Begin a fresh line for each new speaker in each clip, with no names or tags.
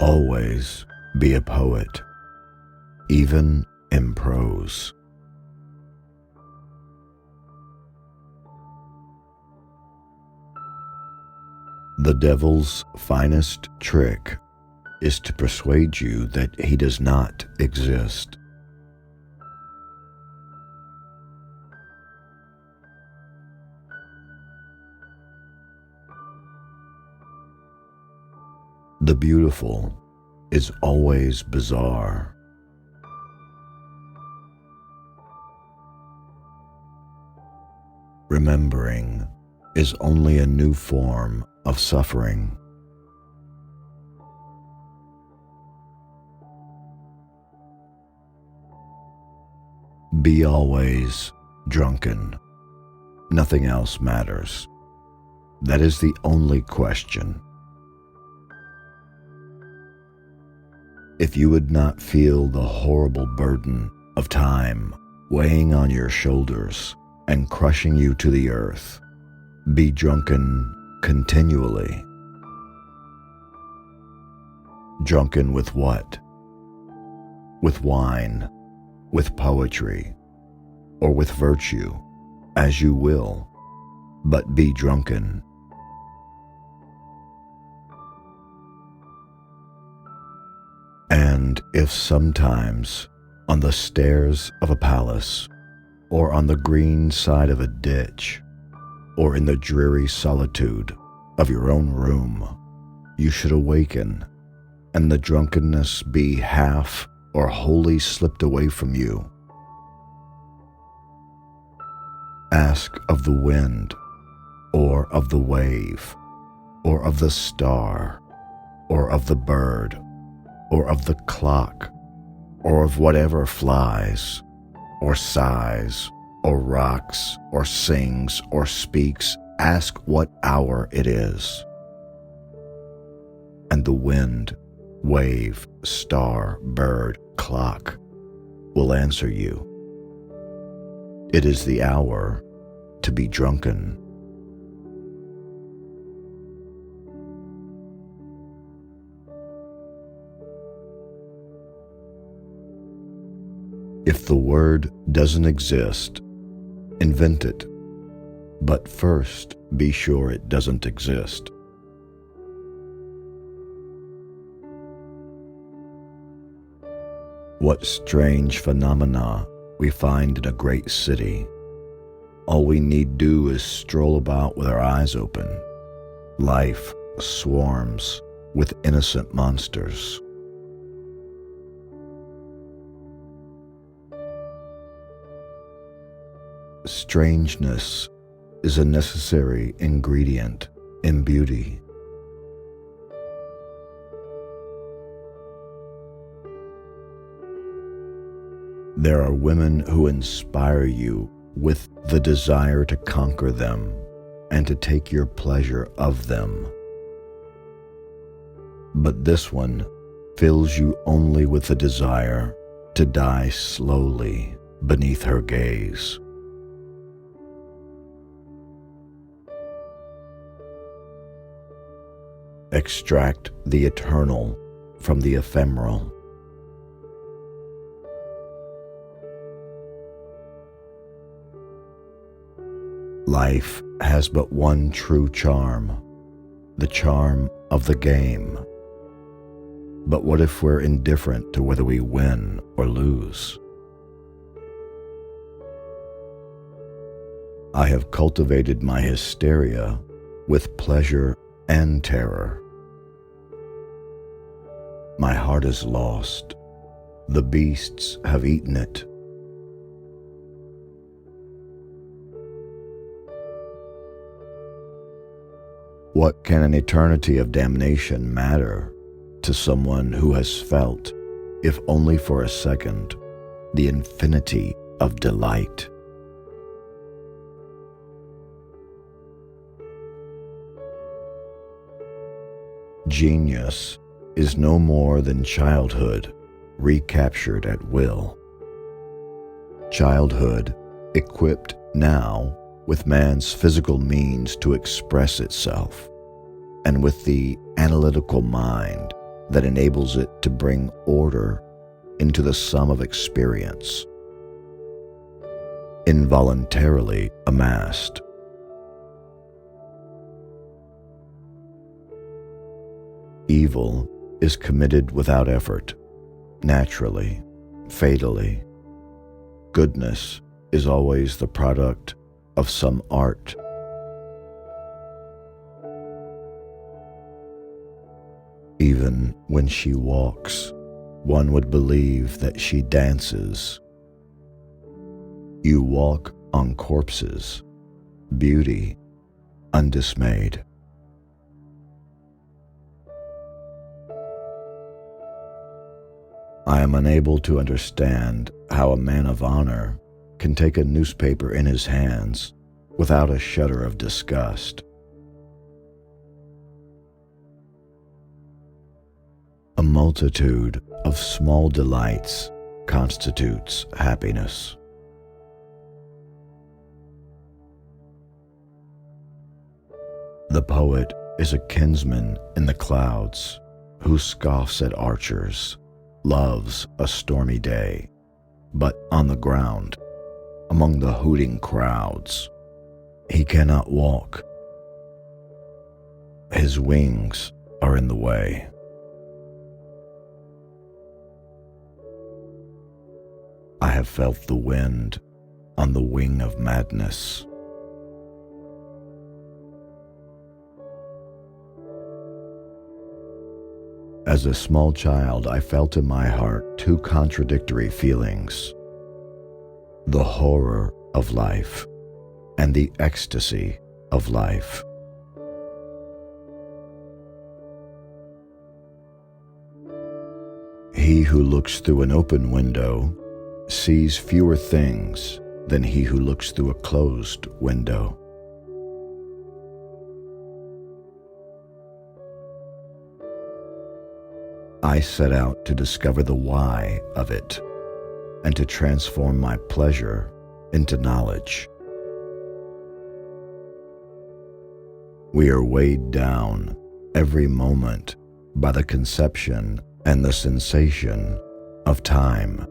Always be a poet, even in prose. The devil's finest trick is to persuade you that he does not exist. The beautiful is always bizarre. Remembering is only a new form of suffering. Be always drunken. Nothing else matters. That is the only question. If you would not feel the horrible burden of time weighing on your shoulders and crushing you to the earth, be drunken continually. Drunken with what? With wine, with poetry, or with virtue, as you will, but be drunken. And if sometimes on the stairs of a palace, or on the green side of a ditch, or in the dreary solitude of your own room, you should awaken, and the drunkenness be half or wholly slipped away from you, ask of the wind, or of the wave, or of the star, or of the bird, or of the clock, or of whatever flies, or sighs, or rocks, or sings, or speaks. Ask what hour it is. And the wind, wave, star, bird, clock will answer you. It is the hour to be drunken. If the word doesn't exist, invent it, but first be sure it doesn't exist. What strange phenomena we find in a great city. All we need do is stroll about with our eyes open. Life swarms with innocent monsters. Strangeness is a necessary ingredient in beauty. There are women who inspire you with the desire to conquer them and to take your pleasure of them. But this one fills you only with the desire to die slowly beneath her gaze. Extract the eternal from the ephemeral. Life has but one true charm, the charm of the game. But what if we're indifferent to whether we win or lose? I have cultivated my hysteria with pleasure and terror. My heart is lost. The beasts have eaten it. What can an eternity of damnation matter to someone who has felt, if only for a second, the infinity of delight? Genius is no more than childhood recaptured at will. Childhood equipped now with man's physical means to express itself, and with the analytical mind that enables it to bring order into the sum of experience, involuntarily amassed. Evil is committed without effort, naturally, fatally. Goodness is always the product of some art. Even when she walks, one would believe that she dances. You walk on corpses, beauty undismayed. I am unable to understand how a man of honor can take a newspaper in his hands without a shudder of disgust. A multitude of small delights constitutes happiness. The poet is a kinsman in the clouds who scoffs at archers, loves a stormy day, but on the ground, among the hooting crowds, he cannot walk. His wings are in the way. I have felt the wind on the wing of madness. As a small child, I felt in my heart two contradictory feelings: the horror of life and the ecstasy of life. He who looks through an open window sees fewer things than he who looks through a closed window. I set out to discover the why of it and to transform my pleasure into knowledge. We are weighed down every moment by the conception and the sensation of time.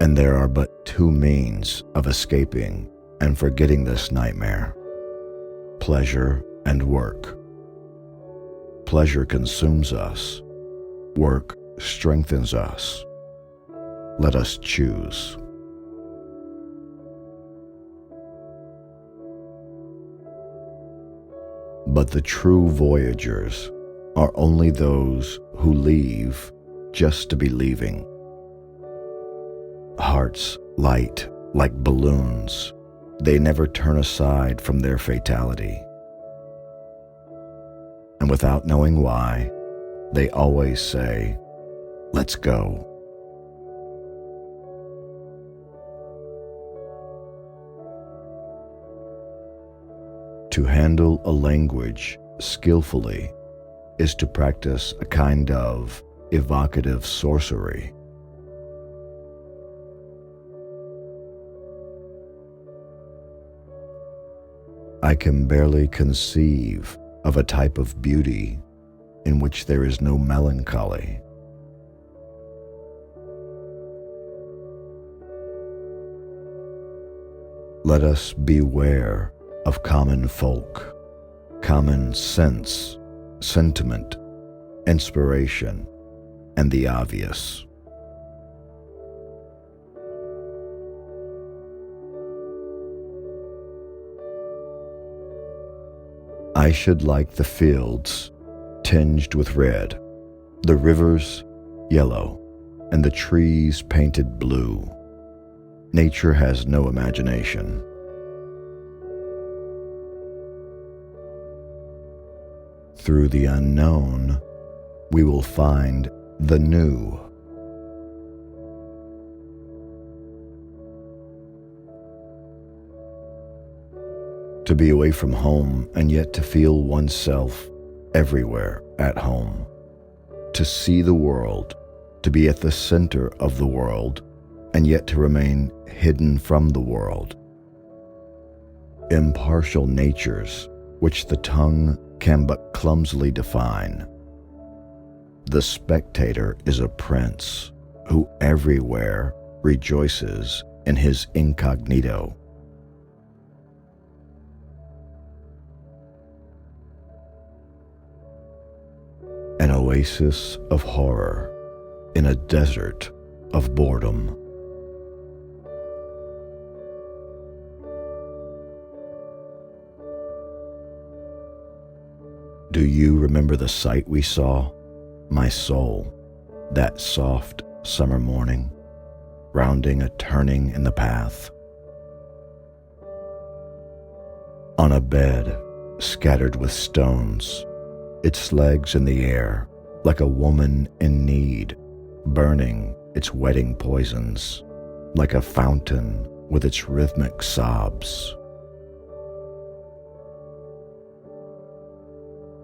And there are but two means of escaping and forgetting this nightmare: pleasure and work. Pleasure consumes us. Work strengthens us. Let us choose. But the true voyagers are only those who leave just to be leaving. Hearts light like balloons, they never turn aside from their fatality. And without knowing why, they always say, "Let's go." To handle a language skillfully is to practice a kind of evocative sorcery. I can barely conceive of a type of beauty in which there is no melancholy. Let us beware of common folk, common sense, sentiment, inspiration, and the obvious. I should like the fields tinged with red, the rivers yellow, and the trees painted blue. Nature has no imagination. Through the unknown, we will find the new. To be away from home and yet to feel oneself everywhere at home. To see the world, to be at the center of the world, and yet to remain hidden from the world. Impartial natures which the tongue can but clumsily define. The spectator is a prince who everywhere rejoices in his incognito. An oasis of horror in a desert of boredom. Do you remember the sight we saw, my soul, that soft summer morning, rounding a turning in the path? On a bed scattered with stones, its legs in the air, like a woman in need, burning its wedding poisons, like a fountain with its rhythmic sobs.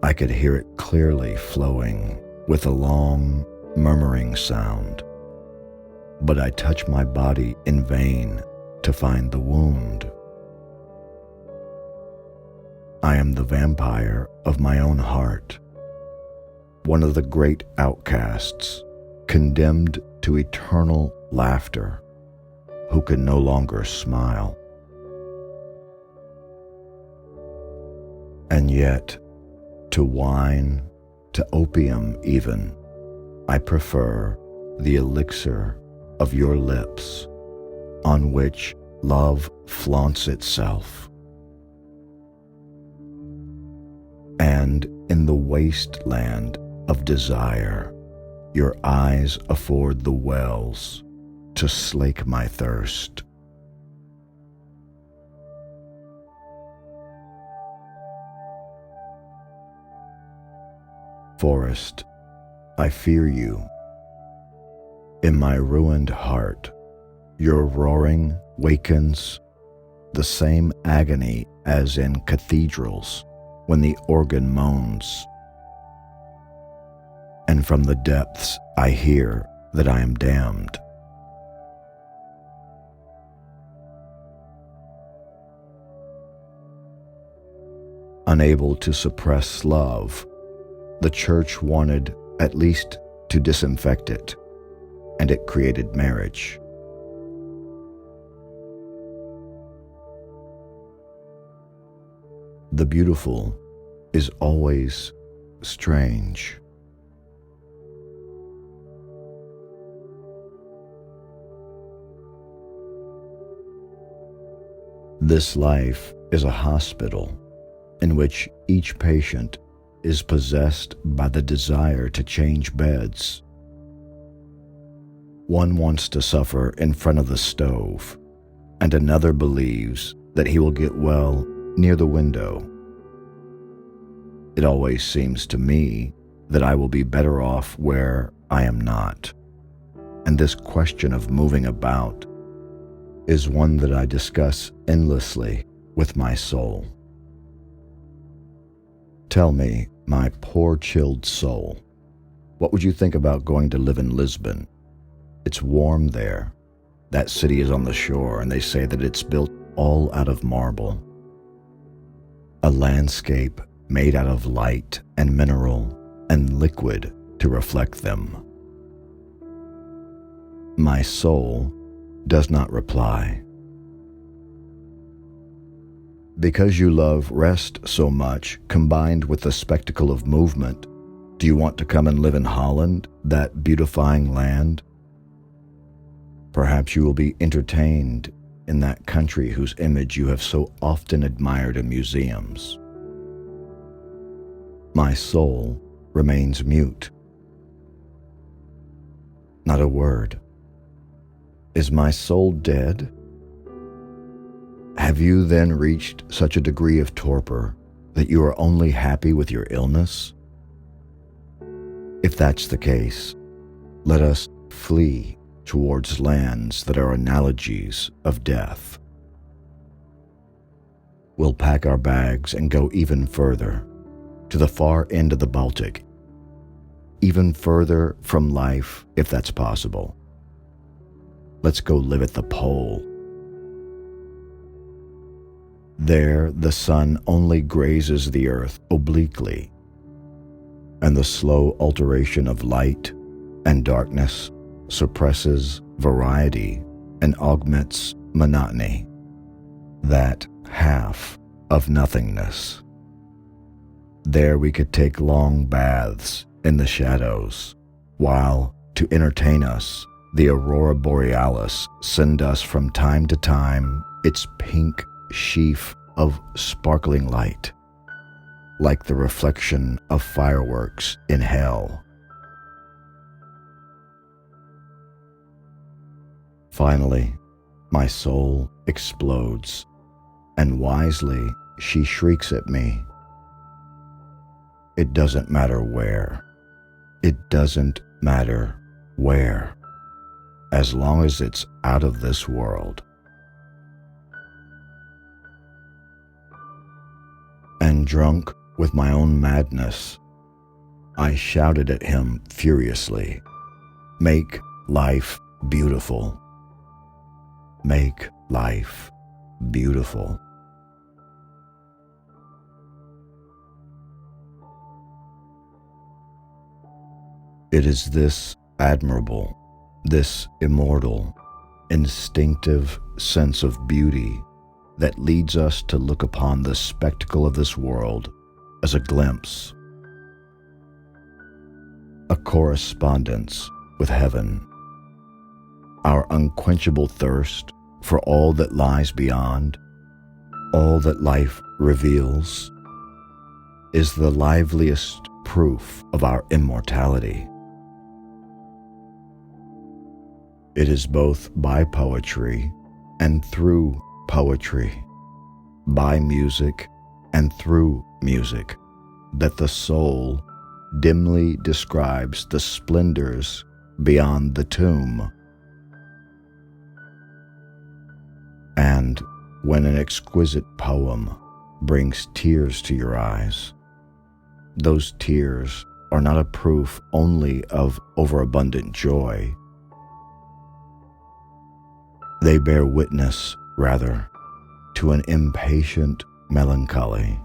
I could hear it clearly flowing with a long, murmuring sound, but I touched my body in vain to find the wound. I am the vampire of my own heart, one of the great outcasts, condemned to eternal laughter, who can no longer smile. And yet, to wine, to opium even, I prefer the elixir of your lips, on which love flaunts itself. And in the wasteland of desire, your eyes afford the wells to slake my thirst. Forest, I fear you. In my ruined heart, your roaring wakens the same agony as in cathedrals when the organ moans. And from the depths I hear that I am damned. Unable to suppress love, the church wanted at least to disinfect it, and it created marriage. The beautiful is always strange. This life is a hospital in which each patient is possessed by the desire to change beds. One wants to suffer in front of the stove, and another believes that he will get well near the window. It always seems to me that I will be better off where I am not, and this question of moving about is one that I discuss endlessly with my soul. Tell me, my poor chilled soul, what would you think about going to live in Lisbon? It's warm there. That city is on the shore, and they say that it's built all out of marble. A landscape made out of light and mineral and liquid to reflect them. My soul does not reply. Because you love rest so much, combined with the spectacle of movement, do you want to come and live in Holland, that beautifying land? Perhaps you will be entertained in that country whose image you have so often admired in museums. My soul remains mute. Not a word. Is my soul dead? Have you then reached such a degree of torpor that you are only happy with your illness? If that's the case, let us flee towards lands that are analogies of death. We'll pack our bags and go even further, to the far end of the Baltic, even further from life if that's possible. Let's go live at the pole. There the sun only grazes the earth obliquely, and the slow alteration of light and darkness suppresses variety and augments monotony, that half of nothingness. There we could take long baths in the shadows, while, to entertain us, the aurora borealis send us from time to time its pink sheaf of sparkling light, like the reflection of fireworks in hell. Finally, my soul explodes, and wisely she shrieks at me. It doesn't matter where. It doesn't matter where, as long as it's out of this world. And drunk with my own madness, I shouted at him furiously, "Make life beautiful. Make life beautiful." It is this admirable, this immortal, instinctive sense of beauty that leads us to look upon the spectacle of this world as a glimpse, a correspondence with heaven. Our unquenchable thirst for all that lies beyond, all that life reveals, is the liveliest proof of our immortality. It is both by poetry and through poetry, by music and through music, that the soul dimly describes the splendors beyond the tomb. And when an exquisite poem brings tears to your eyes, those tears are not a proof only of overabundant joy. They bear witness, rather, to an impatient melancholy,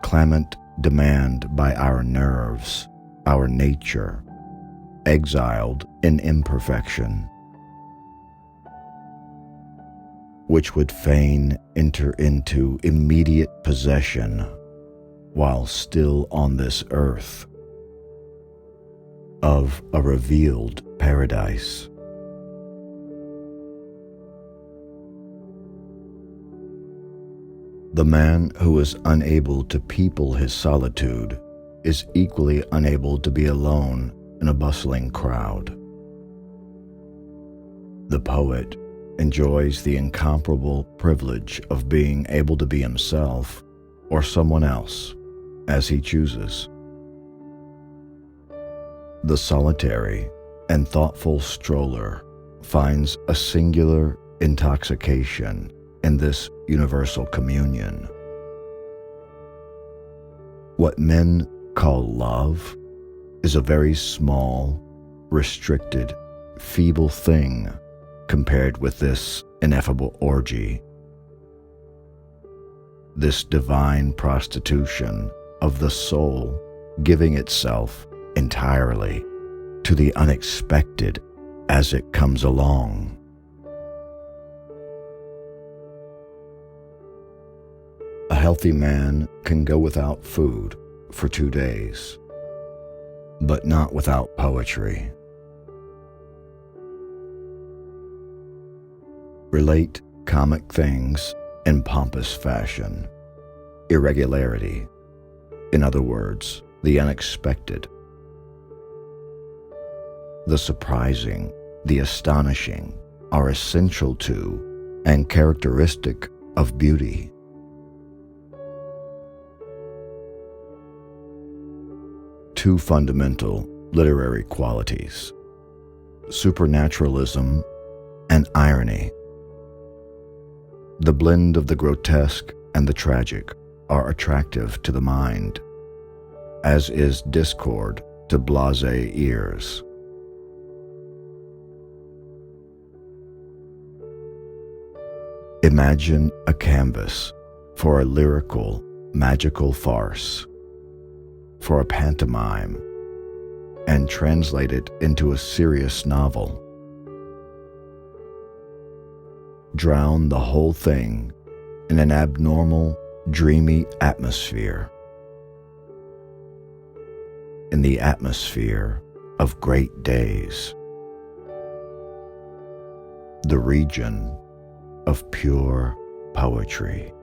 clamant demand by our nerves, our nature, exiled in imperfection, which would fain enter into immediate possession while still on this earth of a revealed paradise. The man who is unable to people his solitude is equally unable to be alone in a bustling crowd. The poet enjoys the incomparable privilege of being able to be himself or someone else as he chooses. The solitary and thoughtful stroller finds a singular intoxication in this universal communion. What men call love is a very small, restricted, feeble thing compared with this ineffable orgy, this divine prostitution of the soul giving itself entirely to the unexpected as it comes along. A healthy man can go without food for 2 days, but not without poetry. Relate comic things in pompous fashion, irregularity, in other words, the unexpected, the surprising, the astonishing are essential to and characteristic of beauty. Two fundamental literary qualities, supernaturalism and irony. The blend of the grotesque and the tragic are attractive to the mind, as is discord to blasé ears. Imagine a canvas for a lyrical, magical farce, for a pantomime, and translate it into a serious novel. Drown the whole thing in an abnormal, dreamy atmosphere. In the atmosphere of great days. The region of pure poetry.